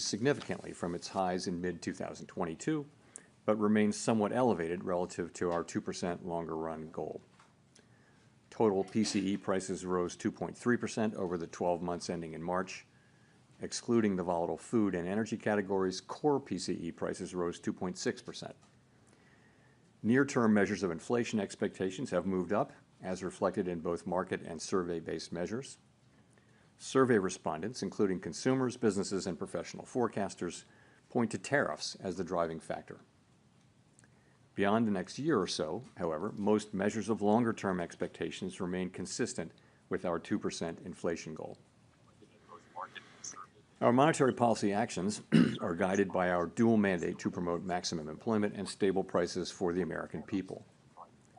significantly from its highs in mid-2022, but remains somewhat elevated relative to our 2% longer run goal. Total PCE prices rose 2.3% over the 12 months ending in March. Excluding the volatile food and energy categories, core PCE prices rose 2.6%. Near-term measures of inflation expectations have moved up, as reflected in both market and survey-based measures. Survey respondents, including consumers, businesses, and professional forecasters, point to tariffs as the driving factor. Beyond the next year or so, however, most measures of longer-term expectations remain consistent with our 2% inflation goal. Our monetary policy actions are guided by our dual mandate to promote maximum employment and stable prices for the American people.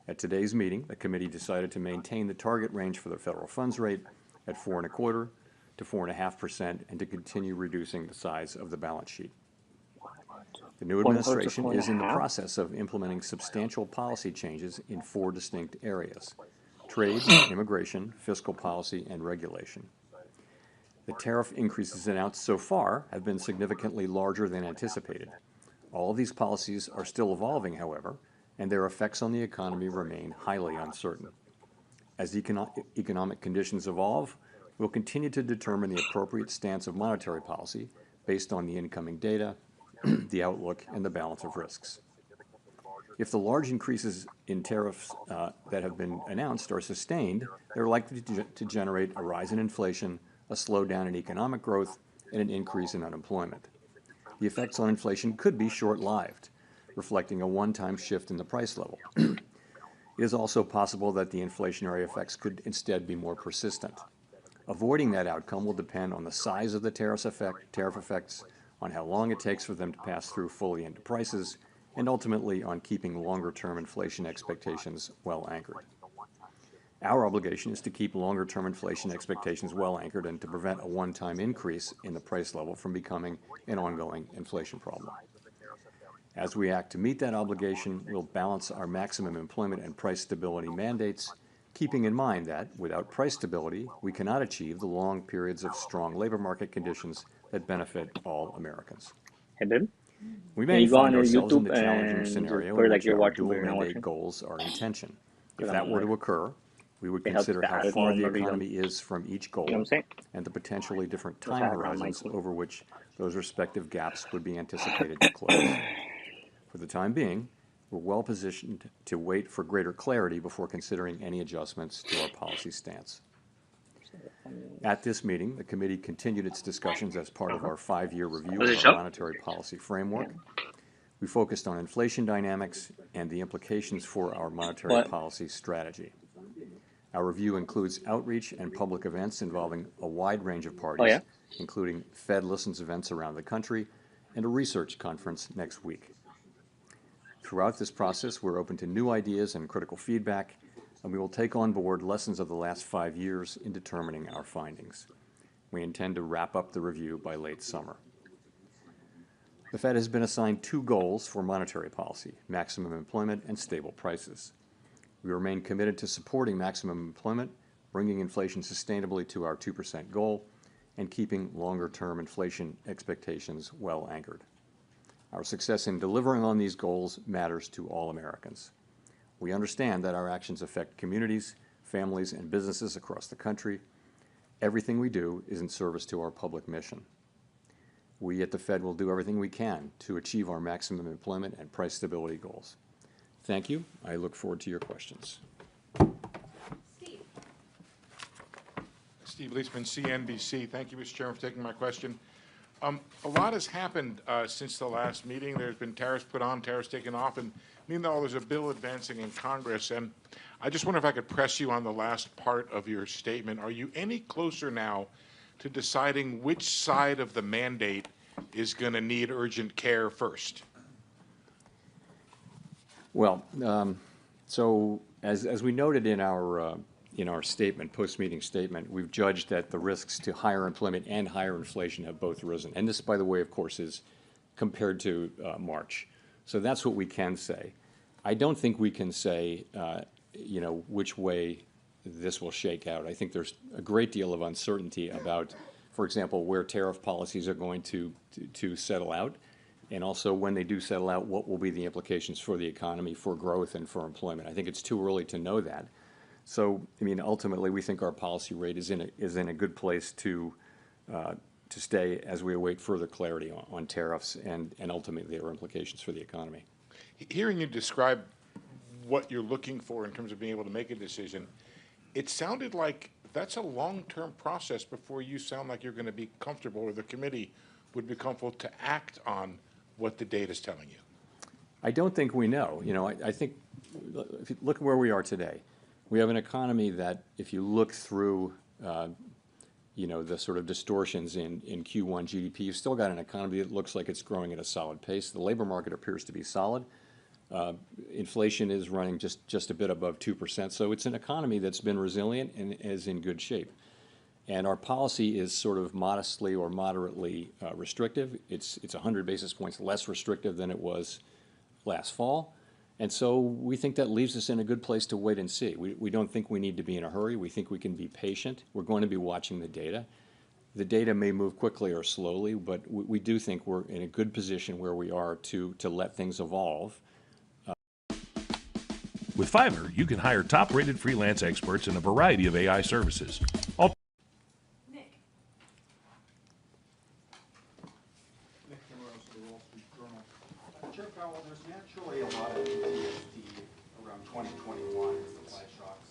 At today's meeting, the committee decided to maintain the target range for the federal funds rate at 4.25% to 4.5% and to continue reducing the size of the balance sheet. The new administration is in the process of implementing substantial policy changes in 4 distinct areas: trade, immigration, fiscal policy, and regulation. The tariff increases announced so far have been significantly larger than anticipated. All of these policies are still evolving, however, and their effects on the economy remain highly uncertain. As economic conditions evolve, we'll continue to determine the appropriate stance of monetary policy based on the incoming data, the outlook, and the balance of risks. If the large increases in tariffs that have been announced are sustained, they're likely to generate a rise in inflation, a slowdown in economic growth, and an increase in unemployment. The effects on inflation could be short-lived, reflecting a one-time shift in the price level. It is also possible that the inflationary effects could instead be more persistent. Avoiding that outcome will depend on the size of the tariff effects, on how long it takes for them to pass through fully into prices, and ultimately on keeping longer-term inflation expectations well anchored. Our obligation is to keep longer-term inflation expectations well anchored and to prevent a one-time increase in the price level from becoming an ongoing inflation problem. As we act to meet that obligation, we'll balance our maximum employment and price stability mandates, keeping in mind that, without price stability, we cannot achieve the long periods of strong labor market conditions that benefit all Americans. We may find ourselves in the challenging scenario in which our dual mandate goals are in tension. If that were to occur, we would consider how far the economy is from each goal and the potentially different time horizons over which those respective gaps would be anticipated to close. For the time being, we're well positioned to wait for greater clarity before considering any adjustments to our policy stance. At this meeting, the committee continued its discussions as part of our 5-year review of our monetary policy framework. We focused on inflation dynamics and the implications for our monetary policy strategy. Our review includes outreach and public events involving a wide range of parties, including Fed Listens events around the country and a research conference next week. Throughout this process, we're open to new ideas and critical feedback, and we will take on board lessons of the last 5 years in determining our findings. We intend to wrap up the review by late summer. The Fed has been assigned 2 goals for monetary policy: maximum employment and stable prices. We remain committed to supporting maximum employment, bringing inflation sustainably to our 2% goal, and keeping longer-term inflation expectations well anchored. Our success in delivering on these goals matters to all Americans. We understand that our actions affect communities, families, and businesses across the country. Everything we do is in service to our public mission. We at the Fed will do everything we can to achieve our maximum employment and price stability goals. Thank you. I look forward to your questions. Steve Leisman, CNBC. Thank you, Mr. Chairman, for taking my question. A lot has happened since the last meeting. There's been tariffs put on, tariffs taken off, and meanwhile there's a bill advancing in Congress. And I just wonder if I could press you on the last part of your statement. Are you any closer now to deciding which side of the mandate is going to need urgent care first? Well, so as we noted in our statement, post-meeting statement, we've judged that the risks to higher employment and higher inflation have both risen. And this, by the way, of course, is compared to March. So that's what we can say. I don't think we can say, which way this will shake out. I think there's a great deal of uncertainty about for example, where tariff policies are going to settle out, and also when they do settle out, what will be the implications for the economy, for growth, and for employment. I think it's too early to know that. So, I mean, ultimately, we think our policy rate is in a good place to stay as we await further clarity on tariffs and ultimately their implications for the economy. Hearing you describe what you're looking for in terms of being able to make a decision, it sounded like that's a long-term process before you sound like you're going to be comfortable, or the committee would be comfortable to act on what the data is telling you. I don't think we know. You know, I think, if you look at where we are today, we have an economy that, if you look through, you know, the sort of distortions in Q1 GDP, you've still got an economy that looks like it's growing at a solid pace. The labor market appears to be solid. Inflation is running just a bit above 2%. So it's an economy that's been resilient and is in good shape. And our policy is sort of modestly or moderately restrictive. It's 100 basis points less restrictive than it was last fall. And so we think that leaves us in a good place to wait and see. We don't think we need to be in a hurry. We think we can be patient. We're going to be watching the data. The data may move quickly or slowly, but we do think we're in a good position where we are to let things evolve. With Fiverr, you can hire top-rated freelance experts in a variety of AI services. Nick. Nick Timmeros of the Wall Street Journal. Chair Powell, there's naturally a lot of PTSD around 2021 supply shocks,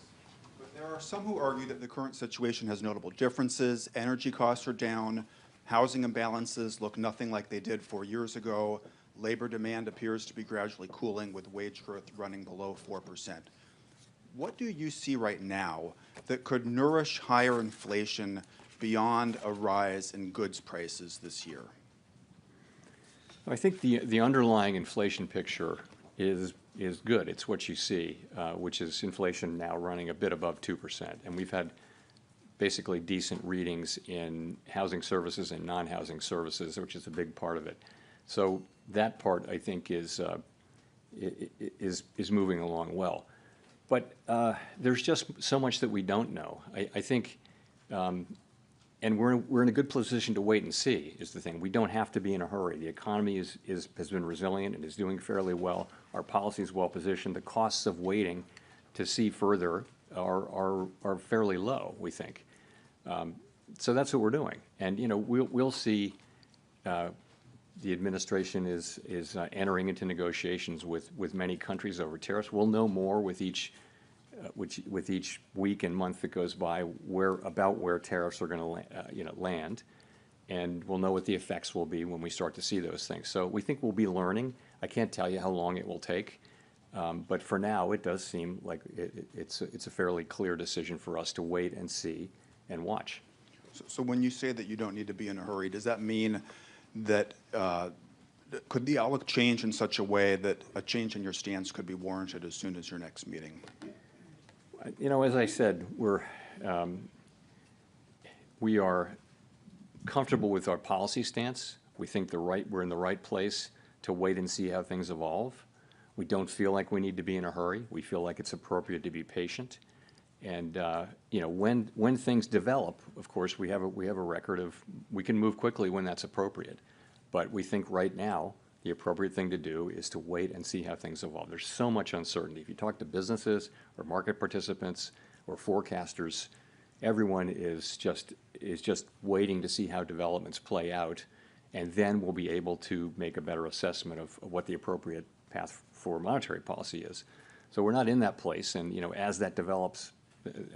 but there are some who argue that the current situation has notable differences. Energy costs are down, housing imbalances look nothing like they did 4 years ago, labor demand appears to be gradually cooling with wage growth running below 4%. What do you see right now that could nourish higher inflation beyond a rise in goods prices this year? I think the underlying inflation picture is good. It's what you see, which is inflation now running a bit above 2%. And we've had basically decent readings in housing services and non-housing services, which is a big part of it. So that part, I think, is moving along well. But there's just so much that we don't know. I think, and we're in a good position to wait and see, is the thing. We don't have to be in a hurry. The economy has been resilient and is doing fairly well. Our policy is well positioned. The costs of waiting to see further are fairly low, we think. So that's what we're doing. And, you know, we'll see. The administration is entering into negotiations with many countries over tariffs. We'll know more with each week and month that goes by where tariffs are going to land, and we'll know what the effects will be when we start to see those things. So we think we'll be learning. I can't tell you how long it will take, but for now it does seem like it's a fairly clear decision for us to wait and see and watch. So when you say that you don't need to be in a hurry, does that mean that could the outlook change in such a way that a change in your stance could be warranted as soon as your next meeting? You know, as I said, we are comfortable with our policy stance. We think we're in the right place to wait and see how things evolve. We don't feel like we need to be in a hurry. We feel like it's appropriate to be patient. And you know, when things develop, of course, we have a record of we can move quickly when that's appropriate. But we think right now the appropriate thing to do is to wait and see how things evolve. There's so much uncertainty. If you talk to businesses or market participants or forecasters, everyone is just waiting to see how developments play out, and then we'll be able to make a better assessment of what the appropriate path for monetary policy is. So we're not in that place, and you know, as that develops.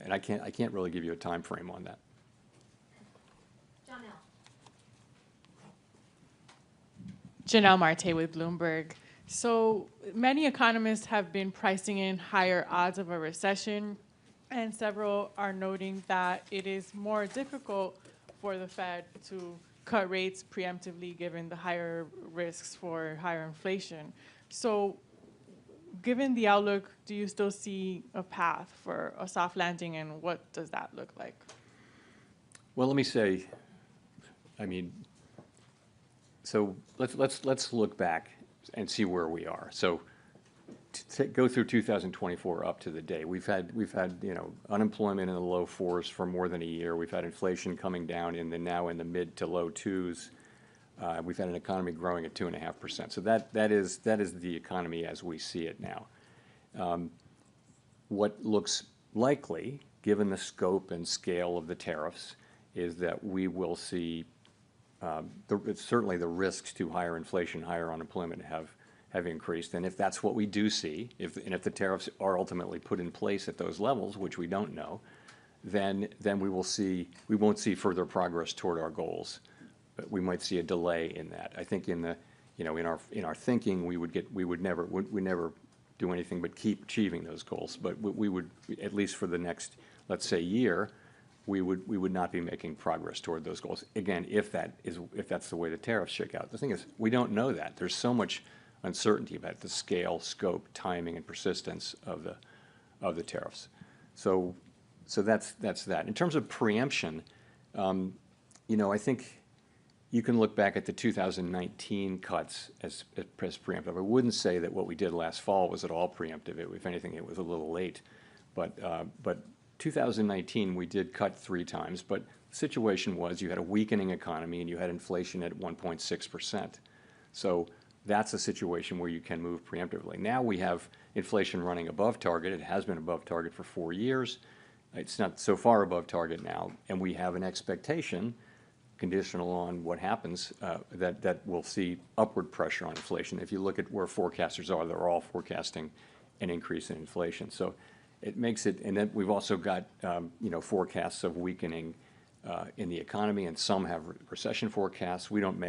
And I can't really give you a time frame on that. Janelle Marte with Bloomberg. So many economists have been pricing in higher odds of a recession, and several are noting that it is more difficult for the Fed to cut rates preemptively given the higher risks for higher inflation. So given the outlook, do you still see a path for a soft landing, and what does that look like? Well, let me say, I mean, so let's look back and see where we are. So go through 2024 up to the day. We've had unemployment in the low 4s for more than a year. We've had inflation coming down now in the mid to low 2s. We've had an economy growing at 2.5%. So that is the economy as we see it now. What looks likely, given the scope and scale of the tariffs, is that we will see certainly the risks to higher inflation, higher unemployment have increased. And if that's what we do see, if the tariffs are ultimately put in place at those levels, which we don't know, then we won't see further progress toward our goals. But we might see a delay in that. I think in our thinking, we would never do anything but keep achieving those goals. But we would, at least for the next, let's say, year, we would not be making progress toward those goals. Again, if that's the way the tariffs shake out. The thing is, we don't know that. There's so much uncertainty about the scale, scope, timing, and persistence of the tariffs. So that's that. In terms of preemption, I think you can look back at the 2019 cuts as preemptive. I wouldn't say that what we did last fall was at all preemptive. If anything, it was a little late. But 2019, we did cut 3 times. But the situation was you had a weakening economy and you had inflation at 1.6%. So that's a situation where you can move preemptively. Now we have inflation running above target. It has been above target for 4 years. It's not so far above target now. And we have an expectation, conditional on what happens, that we'll see upward pressure on inflation. If you look at where forecasters are, they're all forecasting an increase in inflation. So it makes it, and then we've also got forecasts of weakening in the economy, and some have recession forecasts. We don't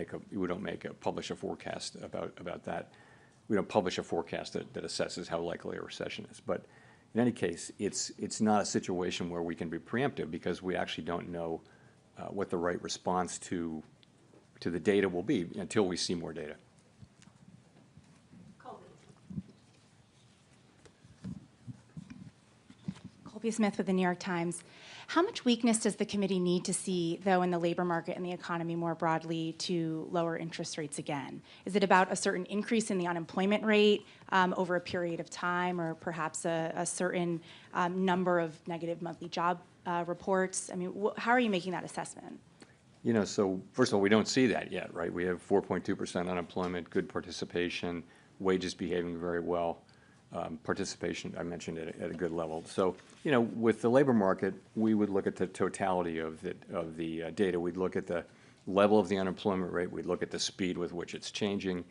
publish a forecast about that. We don't publish a forecast that assesses how likely a recession is. But in any case, it's not a situation where we can be preemptive because we actually don't know what the right response to the data will be until we see more data. Colby Smith with the New York Times. How much weakness does the committee need to see, though, in the labor market and the economy more broadly to lower interest rates again? Is it about a certain increase in the unemployment rate over a period of time, or perhaps a certain number of negative monthly job reports? I mean, how are you making that assessment? So first of all, we don't see that yet, right? We have 4.2% unemployment, good participation, wages behaving very well. Participation, I mentioned, at a good level. So, with the labor market, we would look at the totality of the data. We'd look at the level of the unemployment rate. We'd look at the speed with which it's changing.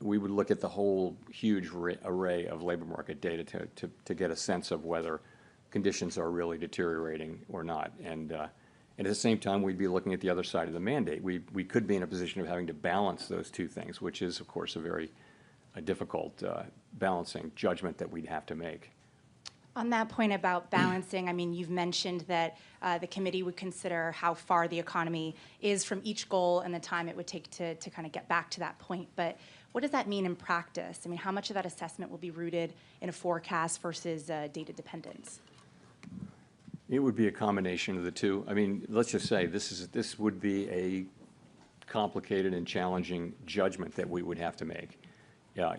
We would look at the whole huge array of labor market data to get a sense of whether conditions are really deteriorating or not. And at the same time, we'd be looking at the other side of the mandate. We could be in a position of having to balance those two things, which is, of course, a difficult balancing judgment that we'd have to make. On that point about balancing, I mean, you've mentioned that the committee would consider how far the economy is from each goal and the time it would take to kind of get back to that point. But what does that mean in practice? I mean, how much of that assessment will be rooted in a forecast versus data dependence? It would be a combination of the two. I mean, let's just say this would be a complicated and challenging judgment that we would have to make. Yeah,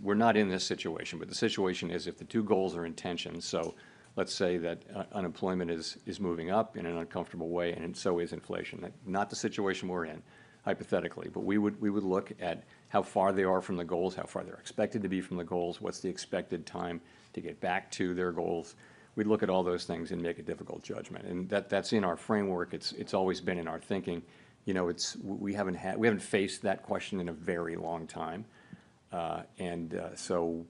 we're not in this situation, but the situation is if the two goals are in tension. So let's say that unemployment is moving up in an uncomfortable way, and so is inflation. Not the situation we're in, hypothetically, but we would look at how far they are from the goals, how far they're expected to be from the goals, what's the expected time to get back to their goals. We'd look at all those things and make a difficult judgment, and that's in our framework. It's always been in our thinking. We haven't faced that question in a very long time. So,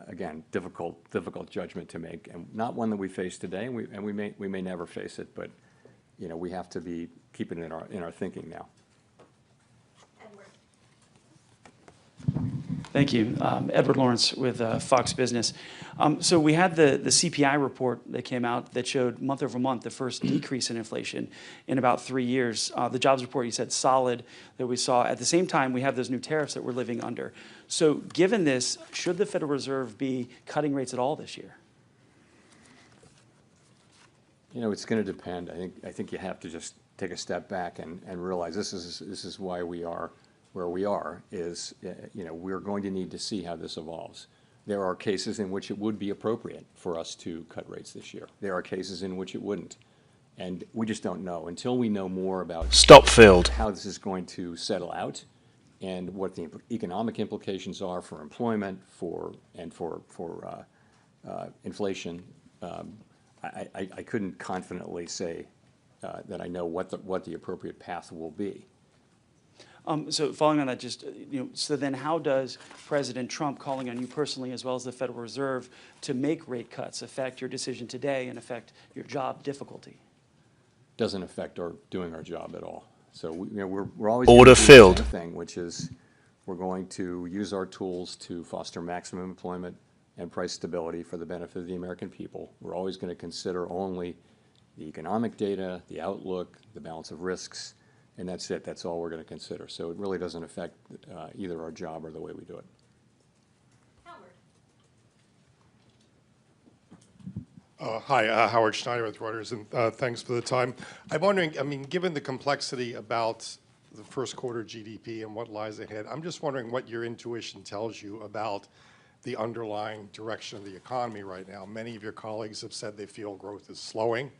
again, difficult judgment to make, and not one that we face today, and we may never face it, but we have to be keeping it in our thinking now. Thank you. Edward Lawrence with Fox Business. So we had the CPI report that came out that showed month over month the first decrease in inflation in about 3 years. The jobs report, you said, solid, that we saw. At the same time, we have those new tariffs that we're living under. So given this, should the Federal Reserve be cutting rates at all this year? It's going to depend. I think you have to just take a step back and realize this is why we are where we are is, we're going to need to see how this evolves. There are cases in which it would be appropriate for us to cut rates this year. There are cases in which it wouldn't. And we just don't know. Until we know more about Stop filled. how this is going to settle out and what the economic implications are for employment, for inflation, I couldn't confidently say that I know what the appropriate path will be. So following on that, just, so then how does President Trump calling on you personally, as well as the Federal Reserve, to make rate cuts affect your decision today and affect your job difficulty? Doesn't affect doing our job at all. So we're always Order gonna do the filled. same thing, which is we're going to use our tools to foster maximum employment and price stability for the benefit of the American people. We're always going to consider only the economic data, the outlook, the balance of risks, and that's it. That's all we're going to consider. So it really doesn't affect either our job or the way we do it. Hi, Howard Schneider with Reuters, and thanks for the time. I'm wondering, I mean, given the complexity about the first quarter GDP and what lies ahead, I'm just wondering what your intuition tells you about the underlying direction of the economy right now. Many of your colleagues have said they feel growth is slowing.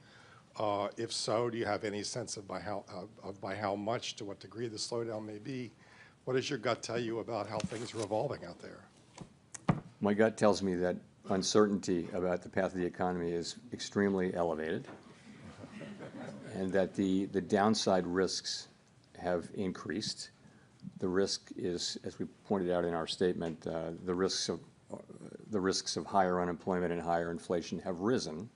If so, do you have any sense of by how much, to what degree the slowdown may be? What does your gut tell you about how things are evolving out there? My gut tells me that uncertainty about the path of the economy is extremely elevated, and that the downside risks have increased. The risk is, as we pointed out in our statement, the risks of higher unemployment and higher inflation have risen,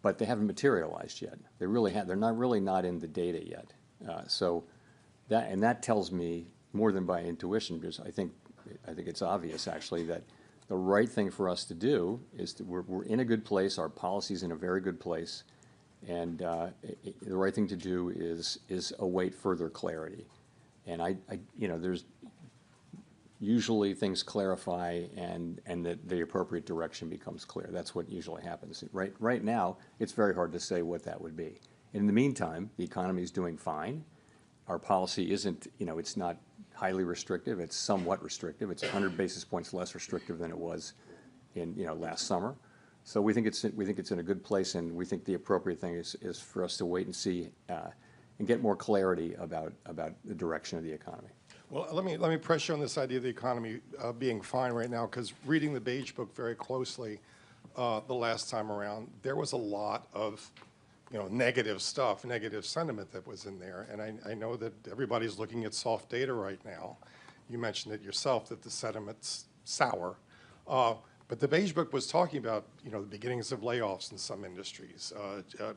but they haven't materialized yet. They're really not in the data yet. So that tells me more than by intuition, because I think it's obvious actually that the right thing for us to do is we're in a good place. Our policy's in a very good place, and the right thing to do is await further clarity. And there's usually things clarify and the appropriate direction becomes clear. That's what usually happens. Right now, it's very hard to say what that would be. In the meantime, the economy is doing fine. Our policy isn't, it's not highly restrictive. It's somewhat restrictive. It's 100 basis points less restrictive than it was in, last summer. So we think it's in a good place, and we think the appropriate thing is for us to wait and see and get more clarity about the direction of the economy. Well, let me press you on this idea of the economy being fine right now, because reading the Beige Book very closely the last time around, there was a lot of negative stuff, negative sentiment that was in there. And I know that everybody's looking at soft data right now. You mentioned it yourself that the sentiment's sour. But the Beige Book was talking about, the beginnings of layoffs in some industries,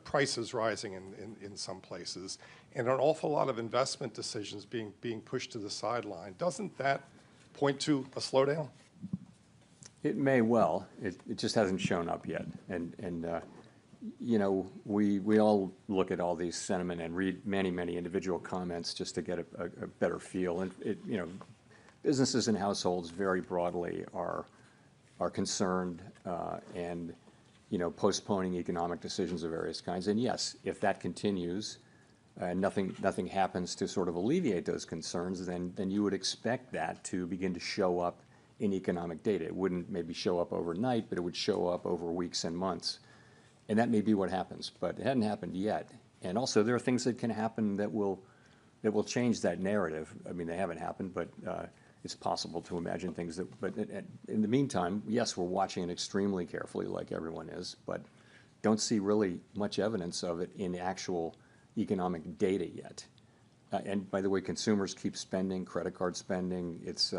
prices rising in some places, and an awful lot of investment decisions being pushed to the sideline. Doesn't that point to a slowdown? It may well. It just hasn't shown up yet. And we all look at all these sentiment and read many individual comments just to get a better feel. And businesses and households very broadly are concerned and postponing economic decisions of various kinds. And yes, if that continues and nothing happens to sort of alleviate those concerns, then you would expect that to begin to show up in economic data. It wouldn't maybe show up overnight, but it would show up over weeks and months. And that may be what happens, but it hadn't happened yet. And also, there are things that can happen that will change that narrative. I mean, they haven't happened, but it's possible to imagine things that. But in the meantime, yes, we're watching it extremely carefully, like everyone is, but don't see really much evidence of it in actual economic data yet. And by the way, consumers keep spending, credit card spending. It's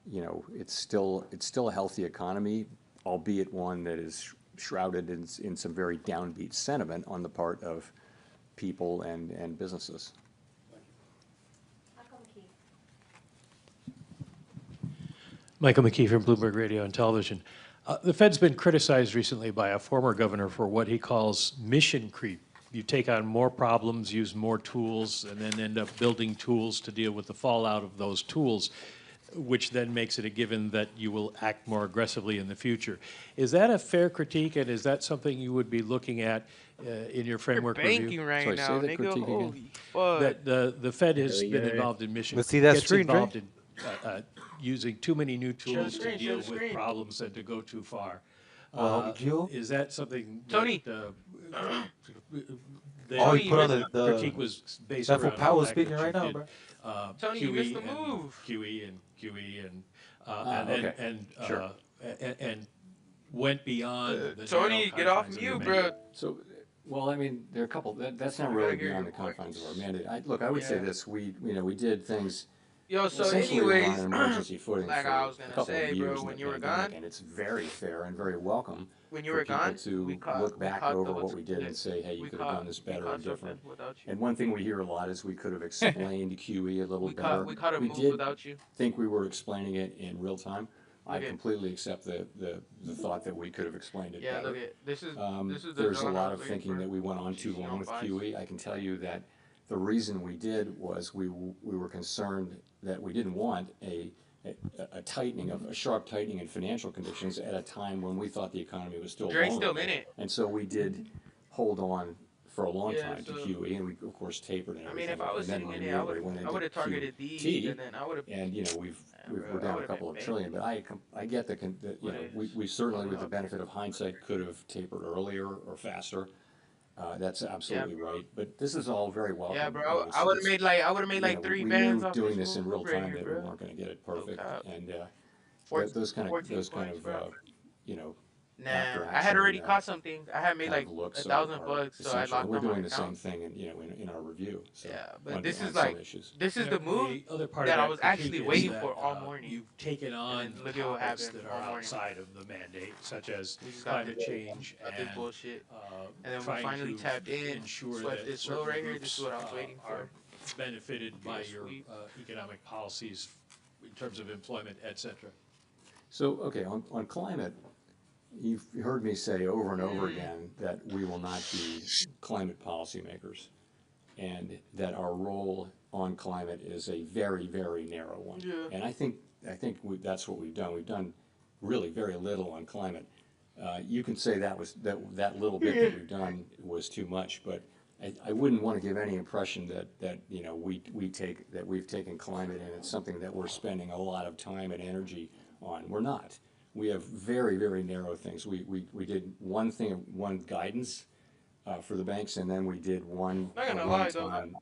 it's still a healthy economy, albeit one that is shrouded in some very downbeat sentiment on the part of people and businesses. Michael McKee from Bloomberg Radio and Television. The Fed's been criticized recently by a former governor for what he calls mission creep. You take on more problems, use more tools, and then end up building tools to deal with the fallout of those tools. which then makes it a given that you will act more aggressively in the future. Is that a fair critique, and is that something you would be looking at in your framework Banking review? right Sorry, say now, that nigga. critique again. Holy fuck. That the Fed has been involved in mission, Let's see that gets screen, Dre. involved in using too many new tools to screen, deal show the with screen. problems and to go too far. Gio? Is that something Tony. that, Oh, you put on the critique was based that's around what the Powell's fact that speaking you right now, did, bro. Tony, you missed the move. QE and okay. Sure. and went beyond the Tony, narrow get off confines of your mute, mandate. bro. So, well, I mean, there are a couple, that's not really beyond the confines of our mandate. Look, I would say this, we did things. Yo, so Essentially, we're anyways, on an emergency footing like for I was a gonna couple say, of bro, years in when the you were pandemic, gone, and it's very fair and very welcome when you for were people gone, to look back over what we did and say, hey, you could have done this better or different. Without you. And one thing we hear a lot is we could have explained QE a little We better. caught a move did without you. think we were explaining it in real time. I Okay. completely accept the thought that we could have explained it Yeah, better. look at this is the There's a John lot I of was thinking waiting that for. we went on too She's long with on QE. I can tell you that the reason we did was we were concerned that we didn't want a sharp tightening in financial conditions at a time when we thought the economy was still Dre's vulnerable. still in it. And so we did hold on for a long Yeah, time to so- QE, and we of course tapered and I everything. mean, if I was and then sitting in we there, I really went would into have targeted these, QT, and then I would have. and we're bro, I down a would've couple of been trillion, but I get we certainly, with the benefit of hindsight, could have tapered earlier or faster. That's absolutely right, but this is all very welcome. Yeah, You know, bro. it's- I would have it's- made like you know, 3 we bands knew off doing this this in move real right time here, that we bro. weren't gonna get it perfect, cap. and those 14 kind points, of bro. you know, Nah, after I had action, already caught something. I had made kind like of looks $1,000 are bucks, so I essential. locked And we're on my doing the same account. thing in our review, so. Yeah, but on- this on is some like issues. this is the move The other part that of I was critique actually is waiting that, for all morning. You've taken on then look at what topics happened that all are morning. outside of the mandate, such as We just got climate this- change got this and bullshit. And then we trying finally to tapped in, ensure swept that this low certain right here. This groups, is what I was waiting are for. benefited by Yes, your economic policies in terms of employment, et cetera. So, okay, on climate, you've heard me say over and over again that we will not be climate policymakers, and that our role on climate is a very, very narrow one. Yeah. And I think that's what we've done. We've done really very little on climate. You can say that little bit that we've done was too much, but I wouldn't want to give any impression that you know we've taken climate and it's something that we're spending a lot of time and energy on. We're not. We have very, very narrow things. We did one thing, one guidance for the banks, and then we did one Not gonna lie, though, one-time,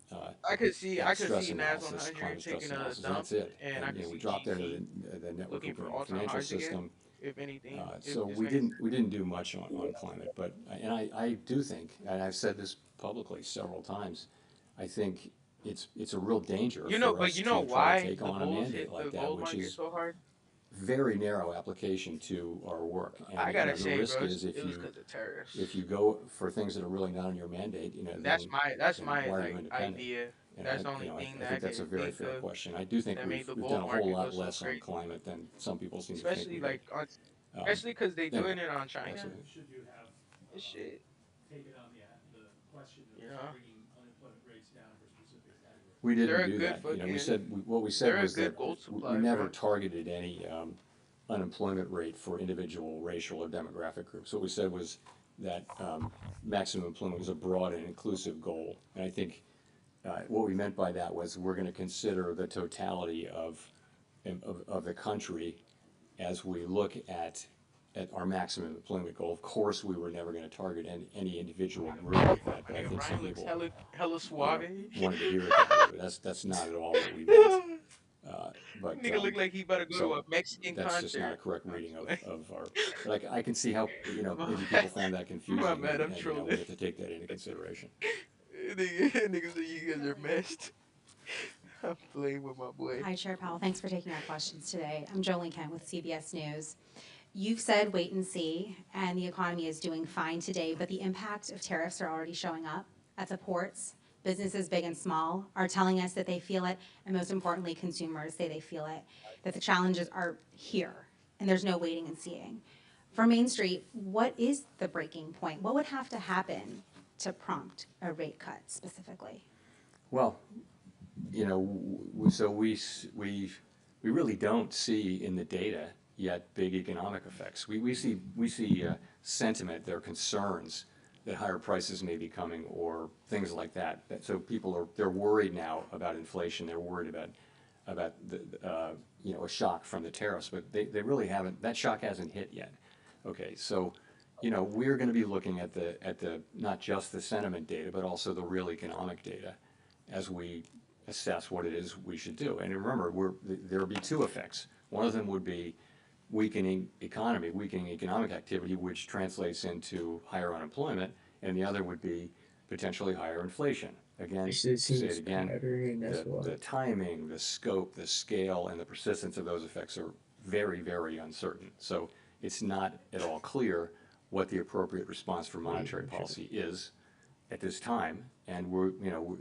I could see stress NAS analysis, 100 climate stress taking a analysis, dump, that's it. and I could you know, we see dropped that GC into the network looking for of all-time financial highs again. system. If anything, So it's we making- didn't do much on climate, but, and I do think, and I've said this publicly several times, I think it's a real danger You know, for but us you to know try why to take the on a bulls mandate hit the like that, gold which market is so hard? very narrow application to our work. And, I gotta the say, risk bro, is it was because of tariffs. if you go for things that are really not on your mandate, you know, That's then- my then why are you like independent? idea. And That's I- the only you know, thing I that think that's a could very think fair of question. I do think that made the we've bull done a whole market lot go so less on crazy. climate than some people seem to think. Especially we like on, Um, especially because they anyway, doing it on China. absolutely. Should you have This shit. taken on the question You know? bringing unemployment rates down for specific categories? We They're a didn't do good that. You know, we fucking- said, what we they're said a was good that gold we supply, never bro. targeted any unemployment rate for individual racial or demographic groups. What we said was that maximum employment was a broad and inclusive goal. And I think what we meant by that was we're gonna consider the totality of the country as we look at our maximum employment goal. Of course, we were never gonna target any individual group like that, but I think some Ryan looks people hella suave. wanted to hear it that way. That's not at all what we meant. But Nigga look like he about to go so to a Mexican that's just not a concert. correct reading of our. But I can see how maybe people found that confusing. My bad, I'm and, trolling. we have to take that into consideration. Niggas say you guys are messed. I'm playing with my boy. Hi, Chair Powell. Thanks for taking our questions today. I'm Jolene Kent with CBS News. You've said wait and see, and the economy is doing fine today, but the impact of tariffs are already showing up at the ports. Businesses big and small are telling us that they feel it, and most importantly, consumers say they feel it, that the challenges are here, and there's no waiting and seeing. For Main Street, what is the breaking point? What would have to happen to prompt a rate cut specifically? Well, so we we really don't see in the data yet big economic effects. We see sentiment, there are concerns that higher prices may be coming or things like that. So they're worried now about inflation. They're worried about the a shock from the tariffs, but they really haven't. That shock hasn't hit yet. Okay, so we're going to be looking at the not just the sentiment data, but also the real economic data as we assess what it is we should do. And remember, there will be two effects. One of them would be weakening economic activity, which translates into higher unemployment, and the other would be potentially higher inflation. Again, say it again, the timing, the scope, the scale, and the persistence of those effects are very, very uncertain. So it's not at all clear what the appropriate response for monetary policy is at this time. And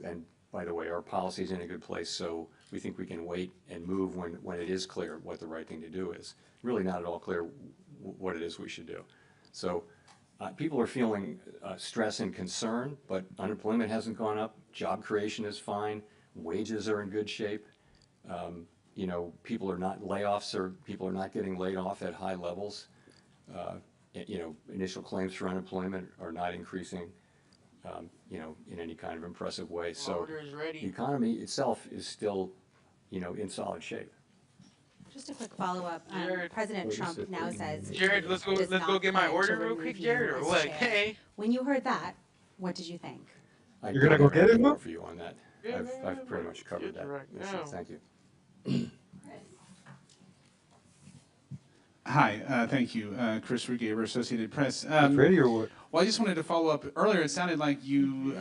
and by the way, our policy is in a good place, so we think we can wait and move when it is clear what the right thing to do is. Really not at all clear what it is we should do. So people are feeling stress and concern, but unemployment hasn't gone up. Job creation is fine. Wages are in good shape. People are not getting laid off at high levels. Initial claims for unemployment are not increasing, in any kind of impressive way. So the economy itself is still, in solid shape. Just a quick follow-up. President Trump now says Jared, let's go get my order real quick, Jared, or what? Hey. When you heard that, what did you think? You're gonna go get it, more for you on that. I've pretty much covered that. Thank you. Hi, thank you. Chris Rugaber, Associated Press. Radio or what? Well, I just wanted to follow up. Earlier, it sounded like you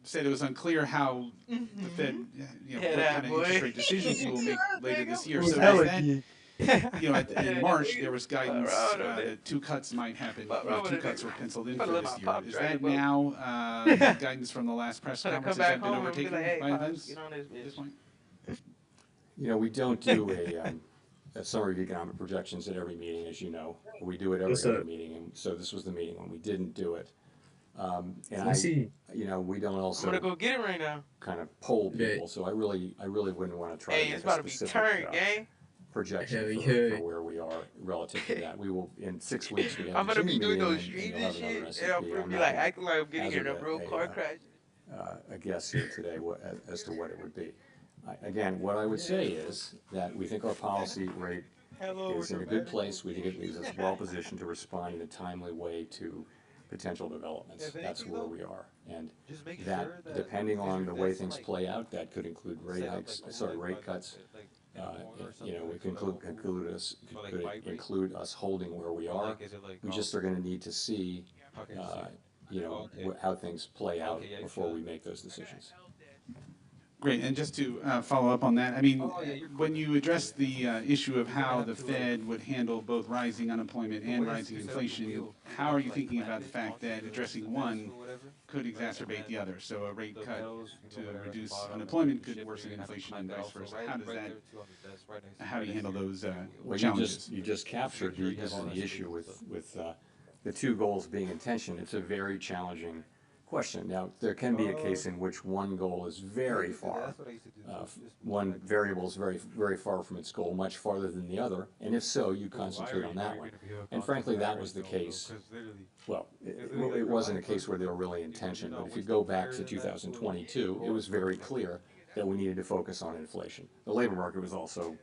said it was unclear how the Fed, what kind of interest rate decisions you will make later this year. So is that, in March, there was guidance that 2 cuts might happen, or 2 cuts were penciled in for this year. Is that now guidance from the last press conference? Has that been overtaken by events at this point? We don't do a summary of economic projections at every meeting, as you know. We do it every other meeting, and so this was the meeting when we didn't do it. We don't also. I'm gonna go get it right now. Kind of poll people, so I really wouldn't want to try to make a specific projection for where we are relative to that. We will in 6 weeks. We have I'm gonna be doing those streams and shit, and I'm gonna be like acting like I'm getting in a real car crash. A guess here today as to what it would be. Again, what I would say is that we think our policy rate is in a good place. We think it leaves us well positioned to respond in a timely way to potential developments. That's where we are. And that, depending on the way things play out, that could include rate cuts. It could include us holding where we are. We just are going to need to see, how things play out before we make those decisions. Great, and just to follow up on that, I mean, when you address the issue of how the Fed would handle both rising unemployment and rising inflation, how are you thinking about the fact that addressing one could exacerbate the other? So a rate cut to reduce unemployment could worsen inflation and vice versa. How do you handle those challenges? You just captured the issue with the 2 goals being in tension. It's a very challenging question. Now, there can be a case in which one goal is very far, one variable is very, very far from its goal, much farther than the other, and if so, you concentrate on that one. And frankly, that was the case. Well, it wasn't a case where they were really in tension, but if you go back to 2022, it was very clear that we needed to focus on inflation. The labor market was also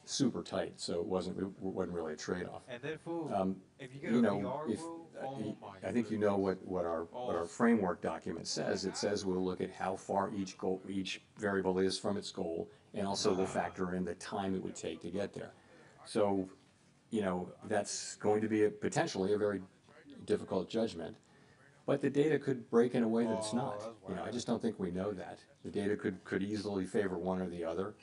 super tight, so it wasn't really a trade-off. I think what our framework document says. It says we'll look at how far each variable is from its goal, and also we'll factor in the time it would take to get there. So, that's going to be potentially a very difficult judgment, but the data could break in a way that it's not. I just don't think we know that. The data could easily favor one or the other,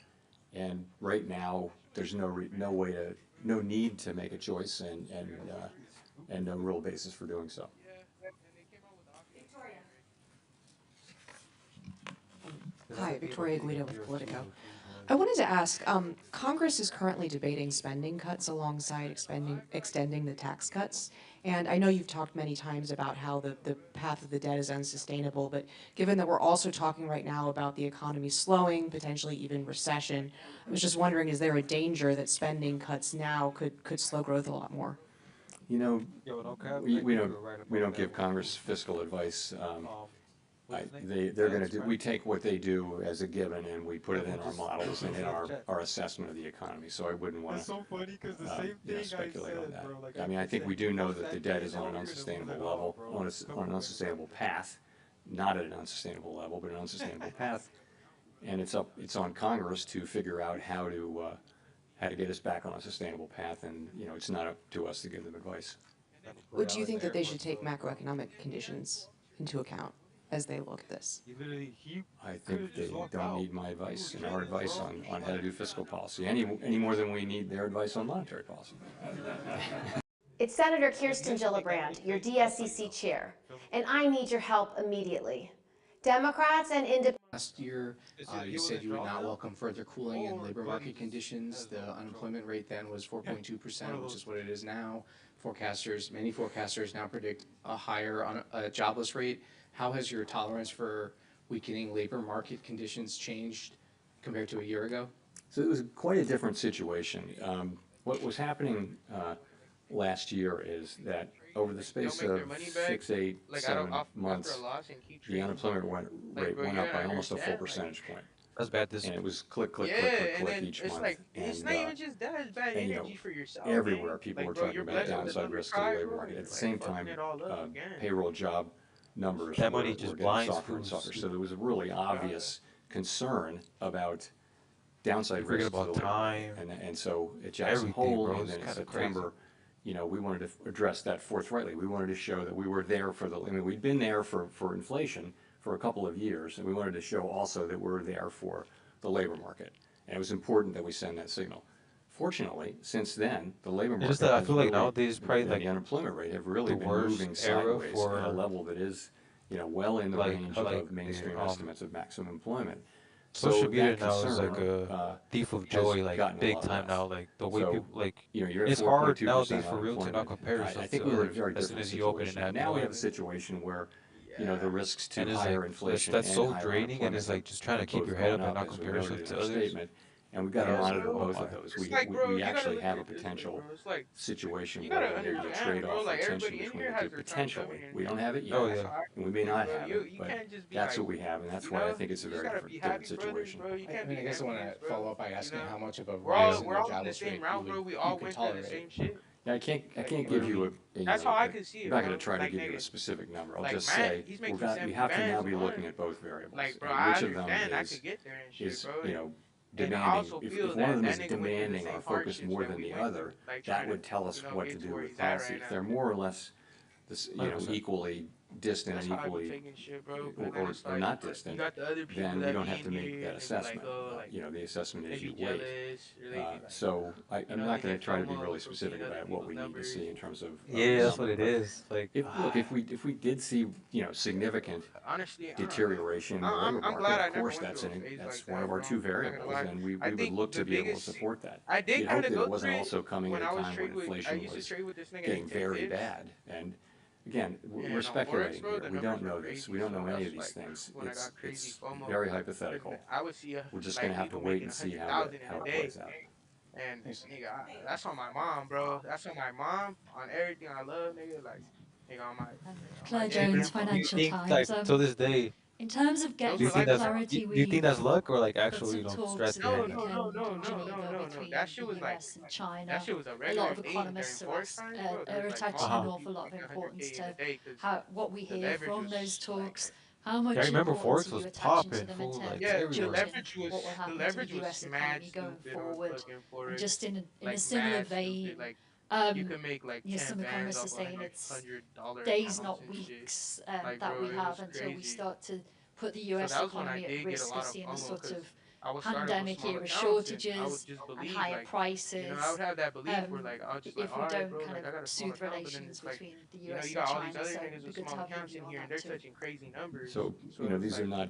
and right now there's no need to make a choice, and no real basis for doing so. Hi, Victoria Guido with Politico. I wanted to ask, Congress is currently debating spending cuts alongside extending the tax cuts. And I know you've talked many times about how the path of the debt is unsustainable, but given that we're also talking right now about the economy slowing, potentially even recession, I was just wondering, is there a danger that spending cuts now could slow growth a lot more? You know, we don't give Congress fiscal advice. They're going to do, we take what they do as a given and we put it in our models and in our assessment of the economy. So I wouldn't want to speculate on that. I mean, I think we do know that the debt is on an unsustainable level, on an unsustainable path, not at an unsustainable level, but an unsustainable path. And it's on Congress to figure out how to get us back on a sustainable path. And, it's not up to us to give them advice. Would you think that they should take macroeconomic conditions into account as they look at this? I think they don't need my advice and our advice on how to do fiscal policy any more than we need their advice on monetary policy. It's Senator Kirsten Gillibrand, your DSCC chair, and I need your help immediately. Democrats and independents. Last year, you said you would not welcome further cooling in labor market conditions. The unemployment rate then was 4.2%, which is what it is now. Many forecasters now predict a higher jobless rate. How has your tolerance for weakening labor market conditions changed compared to a year ago? So it was quite a different situation. What was happening last year is that over the space of 6, 8, 7 months, the unemployment rate went up by almost a full percentage point. That's bad. And it was click each month. Like, and, it's not even just that, it's bad energy for yourself. Everywhere people were talking about downside risk to the labor market. At the same time, payroll job numbers were getting softer and softer. So there was a really obvious concern about downside risk to the labor market. And so at Jackson Hole and then in September, we wanted to address that forthrightly. We wanted to show that we were there we'd been there for inflation for a couple of years, and we wanted to show also that we're there for the labor market. And it was important that we send that signal. Fortunately, since then, the labor market I feel like nowadays probably the unemployment rate have really been moving sideways at a level that is, well in the range of mainstream estimates of maximum employment. Social media now is like a thief of joy, like big time now. Like the way people, it's hard nowadays for real to not compare yourself to as soon as you open an app. Now we have a situation where, the risks to higher inflation that's and so higher draining, and it's like just trying to keep your head up and not compare yourself to others. And we've got to monitor both of those. We actually have a potential situation where there may be a trade-off or tension between the two. Potentially. We don't have it yet, and we may not have it, but that's what we have, and that's why I think it's a very different situation. I guess I want to follow up by asking how much of a rise in the jobless rate you could tolerate. Yeah, I can't give you That's how I could see it. I'm not going to try to give you a specific number. I'll just say we have to now be looking at both variables. Like, bro, which of them is demanding. If one of them is demanding our focus more than the other, that would tell us what to do with policy. If they're more or less, equally distant and equally, or not distant, then we don't have to make that assessment. The assessment is you wait. So I'm not going to try to be really specific about what we need to see in terms of. That's what it is. Like, if we did see significant deterioration in the labor market, of course that's one of our two variables, and we would look to be able to support that. You'd hope that it wasn't also coming at a time when inflation was getting very bad. And again, we're speculating here. We don't know this. We don't know any of these things. It's very hypothetical. We're just going to have to wait and see how it plays out. And nigga, that's on my mom, bro. That's on my mom, on everything I love, nigga. Like, nigga, on my. Claire Jones, Financial Times. Like, to this day, in terms of getting do you think clarity, do you think that's luck or like actually stress? No. That shit was like China. That shit was a A regular lot of economists are attaching an awful lot of importance to what we hear from those talks. How much Forex was popping full, like, the leverage was smashed going forward. And just in a similar vein, you can make like 10 some economists are saying it's days, not weeks, that we have until we start to put the US economy at risk of seeing a sort of pandemic era shortages and higher prices. I would have that belief where like I'll just if we like, don't bro, kind like, of soothe relations between the US you got all and these China, other so niggas it'd be with good to small have your accounts view in on here and that they're too. touching crazy numbers. So these are not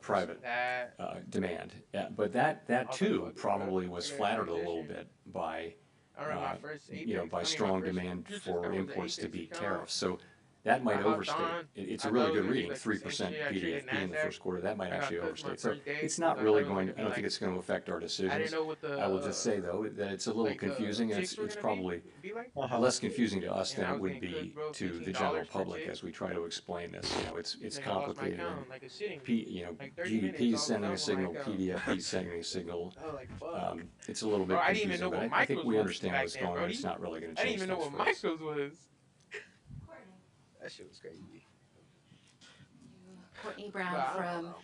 private demand. Yeah, but that too probably was flattered a little bit by by strong demand for imports to beat tariffs. So that might overstate. It's a really good reading, 3% PDFP in the first quarter. That might actually overstate. So it's not really going to, I don't think it's going to affect our decisions. I will just say, though, that it's a little confusing, and it's probably less confusing to us than it would be to the general public as we try to explain this. It's complicated. And GDP is sending a signal, PDFP is sending a signal. It's a little bit confusing, but I think we understand what's going on. It's not really going to change things for us. I didn't even know what micros was. That shit was crazy. Courtney Brown from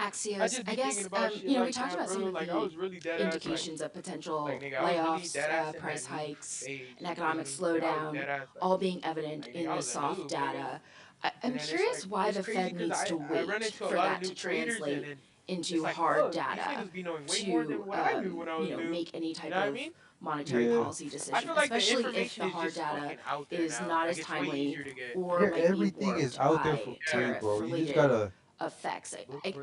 Axios. I guess, we talked about some of the indications of potential layoffs, price hikes, and economic slowdown, all being evident in the soft data. I'm curious why the Fed needs to wait for that to translate into hard data to, make any type of monetary policy decision, especially if the hard data is not as timely or might be warped by tariff-related effects.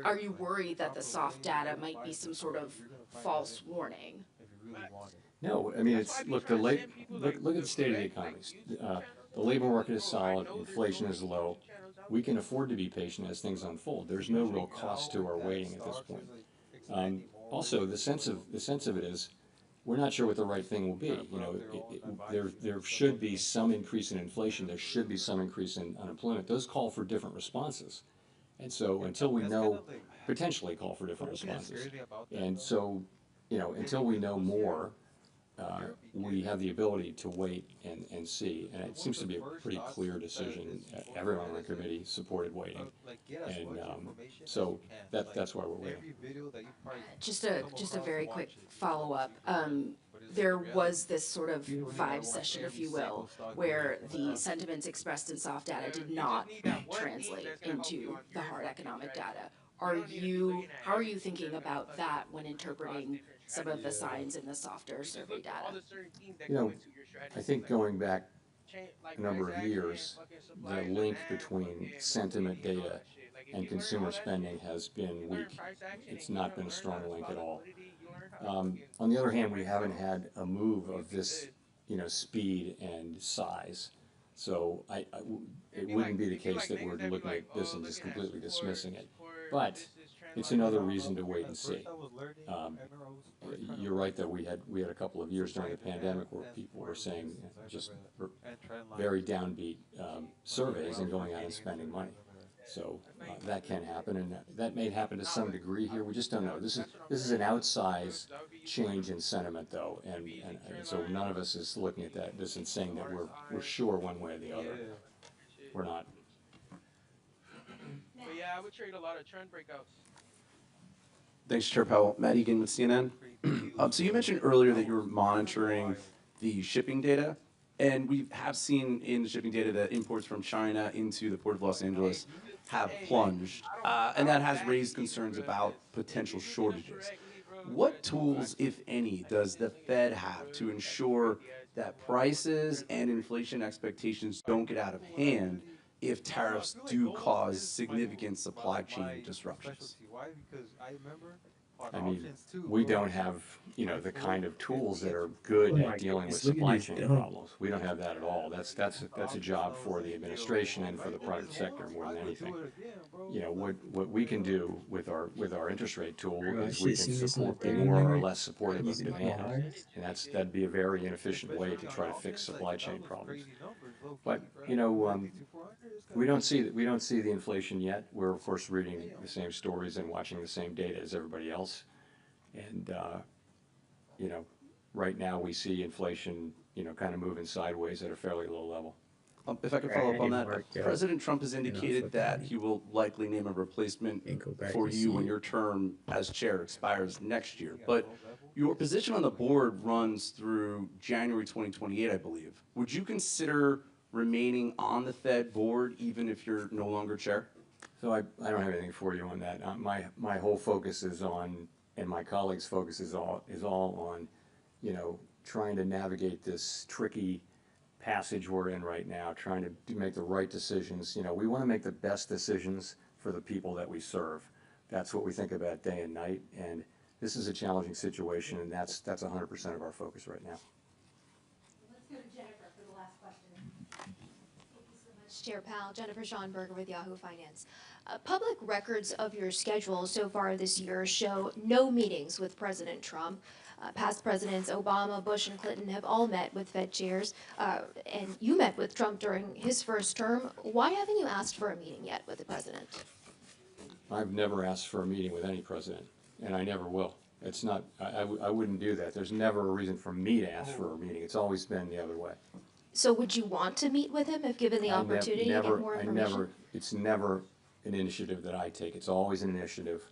Are you worried that the soft data might be some sort of false warning? No, I mean, look at the state of the economy. The labor market is solid, inflation is low. We can afford to be patient as things unfold. There's no real cost to our waiting at this point. Also, the sense of it is, we're not sure what the right thing will be. There should be some increase in inflation. There should be some increase in unemployment. Those call for different responses. And so until we know, potentially call for different responses. And so, until we know more, we have the ability to wait and see. And it seems to be a pretty clear decision. Everyone on the committee supported waiting. And so that's why we're waiting. Just a very quick follow-up. There was this sort of vibe session, if you will, where the sentiments expressed in soft data did not translate into the hard economic data. How are you thinking about that when interpreting some of the signs in the softer survey data? I think going back a number of years, the link between sentiment data and consumer spending has been weak. It's not been a strong link at all. On the other hand, we haven't had a move of this, speed and size. So it wouldn't be the case that we're looking at this and just completely dismissing it. But it's another reason to wait and see. You're right that we had a couple of years during the pandemic where people were saying just very downbeat surveys and going out and spending money. So that can happen, and that may happen to some degree here. We just don't know. This is an outsized change in sentiment, though, and so none of us is looking at this and saying that we're sure one way or the other. We're not. But yeah, I would trade a lot of trend breakouts. Thanks, Chair Powell. Matt Egan with CNN. So you mentioned earlier that you were monitoring the shipping data, and we have seen in the shipping data that imports from China into the Port of Los Angeles have plunged, and that has raised concerns about potential shortages. What tools, if any, does the Fed have to ensure that prices and inflation expectations don't get out of hand if tariffs do cause significant supply chain disruptions? I mean, we don't have, the kind of tools that are good at dealing with supply chain problems. We don't have that at all. That's a job for the administration and for the private sector more than anything. What we can do with our interest rate tool is we can be more or less supportive of demand, and that'd be a very inefficient way to try to fix supply chain problems. But we don't see the inflation yet. We're of course reading the same stories and watching the same data as everybody else, and right now we see inflation kind of moving sideways at a fairly low level. If I could follow up on that, President Trump has indicated that he will likely name a replacement for you when your term as chair expires next year. But your position on the board runs through January 2028, I believe. Would you consider remaining on the Fed board even if you're no longer chair? So I don't have anything for you on that. My whole focus is on, and my colleagues' focus is all on, trying to navigate this tricky passage we're in right now, trying to make the right decisions. We want to make the best decisions for the people that we serve. That's what we think about day and night, and this is a challenging situation, and that's 100% of our focus right now. Let's go to Jennifer for the last question. Thank you so much, Chair Powell. Jennifer Schonberger with Yahoo Finance. Public records of your schedule so far this year show no meetings with President Trump. Past presidents Obama, Bush, and Clinton have all met with Fed chairs, and you met with Trump during his first term. Why haven't you asked for a meeting yet with the president? I've never asked for a meeting with any president, and I never will. It's not, I wouldn't do that. There's never a reason for me to ask for a meeting. It's always been the other way. So would you want to meet with him if given the opportunity to get more information? It's never an initiative that I take. It's always an initiative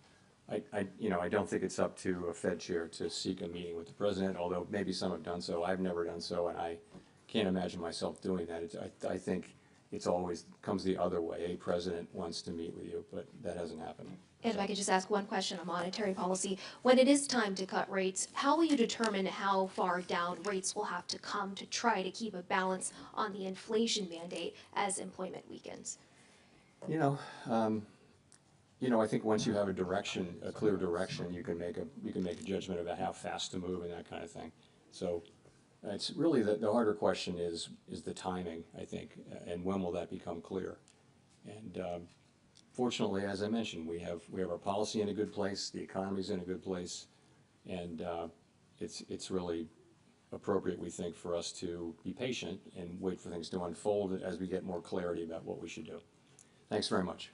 I don't think it's up to a Fed chair to seek a meeting with the president, although maybe some have done so. I've never done so, and I can't imagine myself doing that. I think it's always comes the other way. A president wants to meet with you, but that hasn't happened. And if I could just ask one question on monetary policy. When it is time to cut rates, how will you determine how far down rates will have to come to try to keep a balance on the inflation mandate as employment weakens? I think once you have a direction, a clear direction, you can make a judgment about how fast to move and that kind of thing. So it's really the harder question is the timing, I think, and when will that become clear? And fortunately, as I mentioned, we have our policy in a good place, the economy's in a good place, and it's really appropriate, we think, for us to be patient and wait for things to unfold as we get more clarity about what we should do. Thanks very much.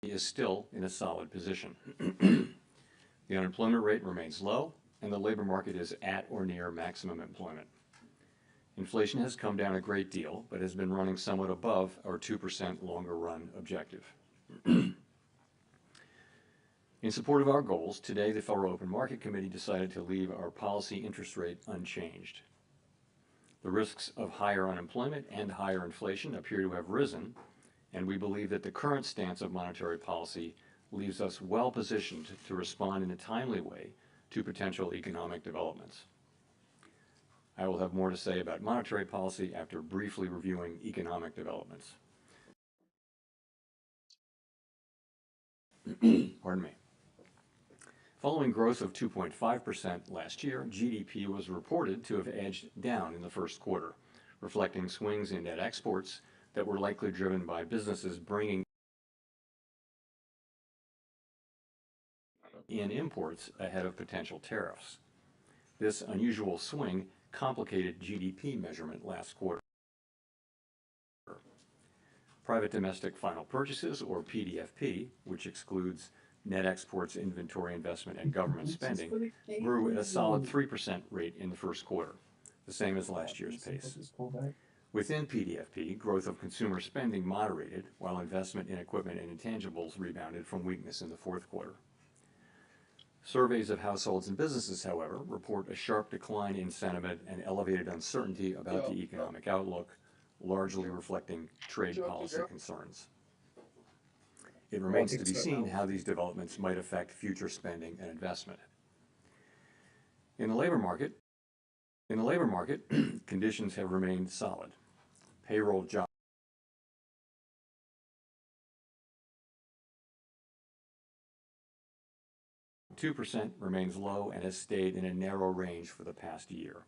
Is still in a solid position. The unemployment rate remains low, and the labor market is at or near maximum employment. Inflation has come down a great deal, but has been running somewhat above our 2% longer run objective. In support of our goals, today the Federal Open Market Committee decided to leave our policy interest rate unchanged. The risks of higher unemployment and higher inflation appear to have risen, and we believe that the current stance of monetary policy leaves us well positioned to respond in a timely way to potential economic developments. I will have more to say about monetary policy after briefly reviewing economic developments. Pardon me. Following growth of 2.5% last year, GDP was reported to have edged down in the first quarter, reflecting swings in net exports that were likely driven by businesses bringing in imports ahead of potential tariffs. This unusual swing complicated GDP measurement last quarter. Private domestic final purchases, or PDFP, which excludes net exports, inventory investment, and government spending, grew at a solid 3% rate in the first quarter, the same as last year's pace. Within PDFP, growth of consumer spending moderated, while investment in equipment and intangibles rebounded from weakness in the fourth quarter. Surveys of households and businesses, however, report a sharp decline in sentiment and elevated uncertainty about the economic outlook, largely reflecting trade policy concerns. It remains to be seen how these developments might affect future spending and investment. In the labor market, conditions have remained solid. Payroll job 2% remains low and has stayed in a narrow range for the past year.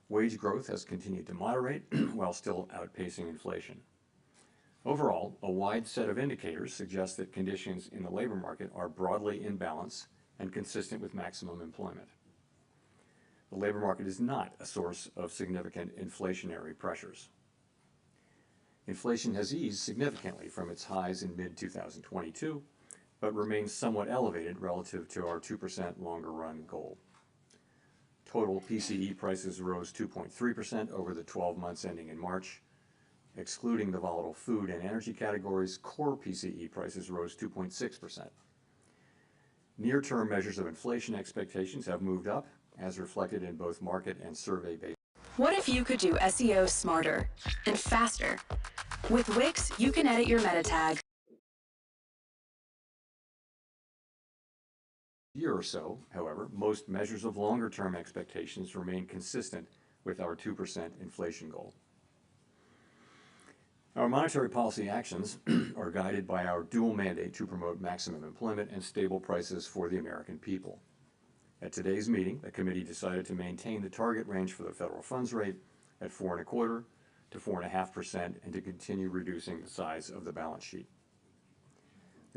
Wage growth has continued to moderate while still outpacing inflation. Overall, a wide set of indicators suggest that conditions in the labor market are broadly in balance and consistent with maximum employment. The labor market is not a source of significant inflationary pressures. Inflation has eased significantly from its highs in mid-2022, but remains somewhat elevated relative to our 2% longer run goal. Total PCE prices rose 2.3% over the 12 months ending in March. Excluding the volatile food and energy categories, core PCE prices rose 2.6%. Near-term measures of inflation expectations have moved up, as reflected in both market and survey-based. What if you could do SEO smarter and faster? With Wix, you can edit your meta tags. Year or so, however, most measures of longer-term expectations remain consistent with our 2% inflation goal. Our monetary policy actions are guided by our dual mandate to promote maximum employment and stable prices for the American people. At today's meeting, the committee decided to maintain the target range for the federal funds rate at 4.25% to 4.5% and to continue reducing the size of the balance sheet.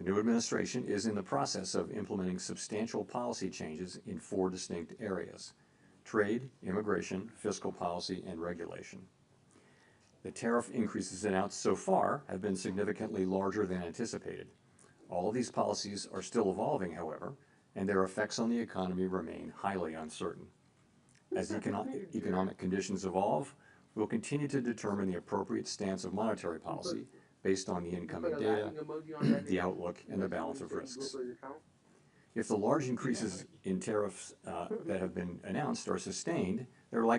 The new administration is in the process of implementing substantial policy changes in 4 distinct areas: trade, immigration, fiscal policy, and regulation. The tariff increases announced so far have been significantly larger than anticipated. All of these policies are still evolving, however, and their effects on the economy remain highly uncertain. As economic conditions evolve, we'll continue to determine the appropriate stance of monetary policy based on the incoming data, the outlook, and the balance of risks. If the large increases in tariffs that have been announced are sustained, they're likely